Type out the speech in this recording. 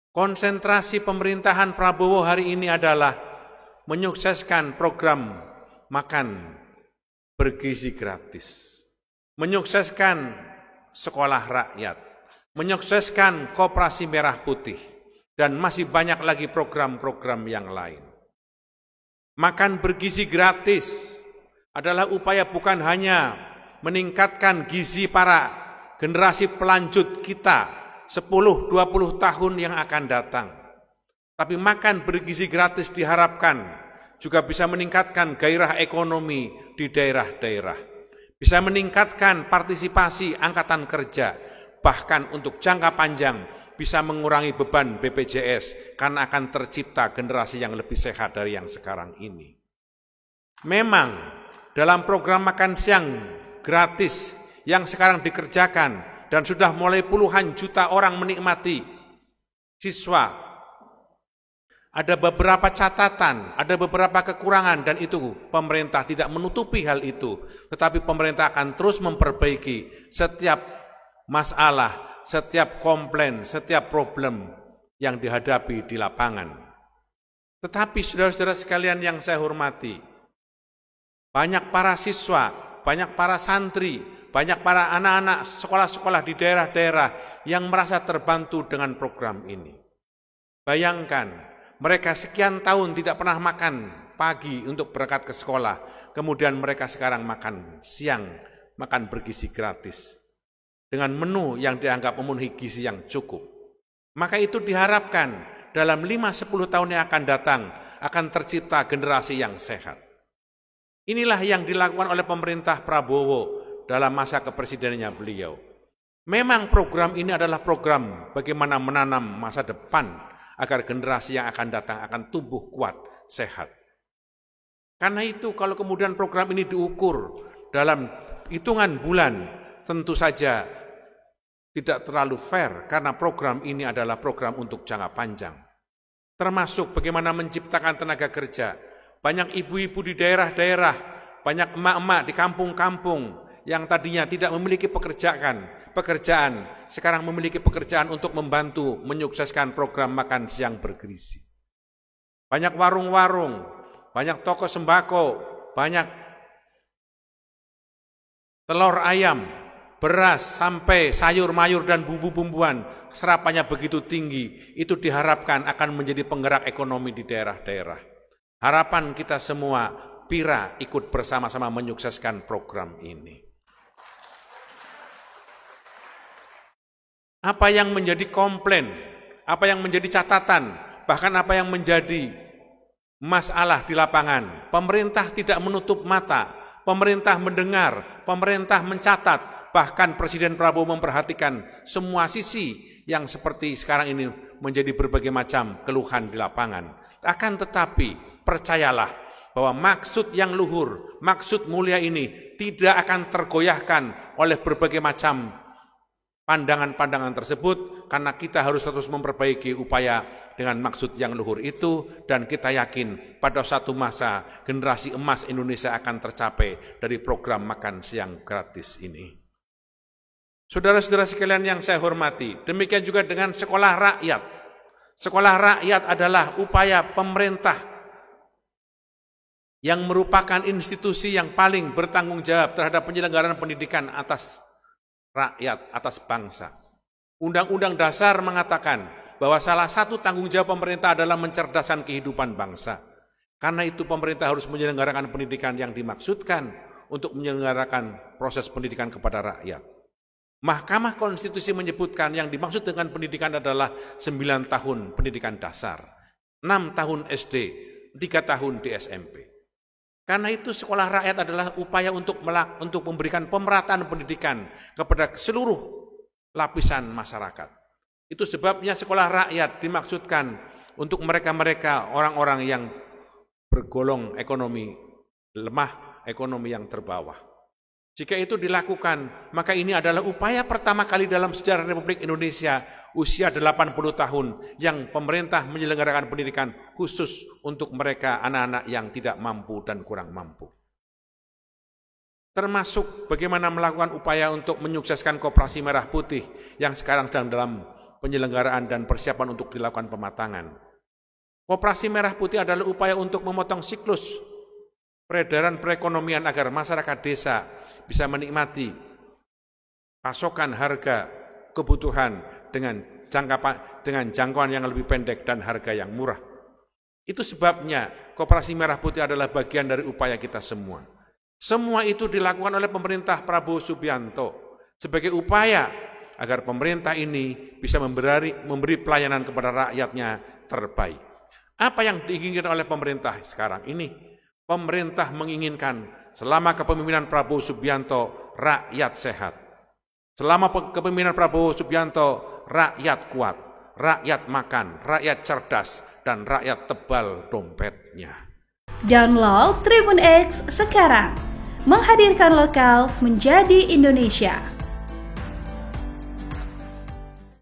Konsentrasi pemerintahan Prabowo hari ini adalah menyukseskan program makan bergizi gratis, menyukseskan sekolah rakyat, menyukseskan Koperasi Merah Putih, dan masih banyak lagi program-program yang lain. Makan bergizi gratis adalah upaya bukan hanya meningkatkan gizi para generasi pelanjut kita 10-20 tahun yang akan datang. Tapi makan bergizi gratis diharapkan juga bisa meningkatkan gairah ekonomi di daerah-daerah. Bisa meningkatkan partisipasi angkatan kerja, bahkan untuk jangka panjang bisa mengurangi beban BPJS karena akan tercipta generasi yang lebih sehat dari yang sekarang ini. Memang dalam program makan siang gratis yang sekarang dikerjakan dan sudah mulai puluhan juta orang menikmati, siswa, ada beberapa catatan, ada beberapa kekurangan, dan itu pemerintah tidak menutupi hal itu, tetapi pemerintah akan terus memperbaiki setiap masalah, setiap komplain, setiap problem yang dihadapi di lapangan. Tetapi saudara-saudara sekalian yang saya hormati, banyak para siswa, banyak para santri, banyak para anak-anak sekolah-sekolah di daerah-daerah yang merasa terbantu dengan program ini. Bayangkan, mereka sekian tahun tidak pernah makan pagi untuk berangkat ke sekolah, kemudian mereka sekarang makan siang, makan bergizi gratis, dengan menu yang dianggap memenuhi gizi yang cukup. Maka itu diharapkan dalam 5-10 tahun yang akan datang akan tercipta generasi yang sehat. Inilah yang dilakukan oleh pemerintah Prabowo dalam masa kepresidenannya beliau. Memang program ini adalah program bagaimana menanam masa depan agar generasi yang akan datang akan tumbuh kuat, sehat. Karena itu kalau kemudian program ini diukur dalam hitungan bulan, tentu saja tidak terlalu fair karena program ini adalah program untuk jangka panjang. Termasuk bagaimana menciptakan tenaga kerja. Banyak ibu-ibu di daerah-daerah, banyak emak-emak di kampung-kampung yang tadinya tidak memiliki pekerjaan, sekarang memiliki pekerjaan untuk membantu menyukseskan program makan siang bergizi. Banyak warung-warung, banyak toko sembako, banyak telur ayam, beras, sampai sayur-mayur dan bumbu-bumbuan, serapannya begitu tinggi, itu diharapkan akan menjadi penggerak ekonomi di daerah-daerah. Harapan kita semua, PIRA ikut bersama-sama menyukseskan program ini. Apa yang menjadi komplain, apa yang menjadi catatan, bahkan apa yang menjadi masalah di lapangan, pemerintah tidak menutup mata, pemerintah mendengar, pemerintah mencatat, bahkan Presiden Prabowo memperhatikan semua sisi yang seperti sekarang ini menjadi berbagai macam keluhan di lapangan. Akan tetapi, percayalah bahwa maksud yang luhur, maksud mulia ini tidak akan tergoyahkan oleh berbagai macam pandangan-pandangan tersebut, karena kita harus terus memperbaiki upaya dengan maksud yang luhur itu, dan kita yakin pada suatu masa generasi emas Indonesia akan tercapai dari program makan siang gratis ini. Saudara-saudara sekalian yang saya hormati, demikian juga dengan sekolah rakyat. Sekolah rakyat adalah upaya pemerintah yang merupakan institusi yang paling bertanggung jawab terhadap penyelenggaraan pendidikan atas rakyat, atas bangsa. Undang-Undang Dasar mengatakan bahwa salah satu tanggung jawab pemerintah adalah mencerdaskan kehidupan bangsa. Karena itu pemerintah harus menyelenggarakan pendidikan yang dimaksudkan untuk menyelenggarakan proses pendidikan kepada rakyat. Mahkamah Konstitusi menyebutkan yang dimaksud dengan pendidikan adalah 9 tahun pendidikan dasar, 6 tahun SD, 3 tahun di SMP. Karena itu sekolah rakyat adalah upaya untuk memberikan pemerataan pendidikan kepada seluruh lapisan masyarakat. Itu sebabnya sekolah rakyat dimaksudkan untuk mereka-mereka orang-orang yang bergolong ekonomi lemah, ekonomi yang terbawah. Jika itu dilakukan, maka ini adalah upaya pertama kali dalam sejarah Republik Indonesia usia 80 tahun yang pemerintah menyelenggarakan pendidikan khusus untuk mereka anak-anak yang tidak mampu dan kurang mampu. Termasuk bagaimana melakukan upaya untuk menyukseskan Koperasi Merah Putih yang sekarang sedang dalam penyelenggaraan dan persiapan untuk dilakukan pematangan. Koperasi Merah Putih adalah upaya untuk memotong siklus peredaran perekonomian agar masyarakat desa bisa menikmati pasokan harga kebutuhan dengan jangkauan yang lebih pendek dan harga yang murah. Itu sebabnya Koperasi Merah Putih adalah bagian dari upaya kita semua. Semua itu dilakukan oleh pemerintah Prabowo Subianto sebagai upaya agar pemerintah ini bisa memberi pelayanan kepada rakyatnya terbaik. Apa yang diinginkan oleh pemerintah sekarang ini? Pemerintah menginginkan selama kepemimpinan Prabowo Subianto rakyat sehat. Selama kepemimpinan Prabowo Subianto rakyat kuat, rakyat makan, rakyat cerdas, dan rakyat tebal dompetnya. Download Tribun X sekarang, menghadirkan lokal menjadi Indonesia.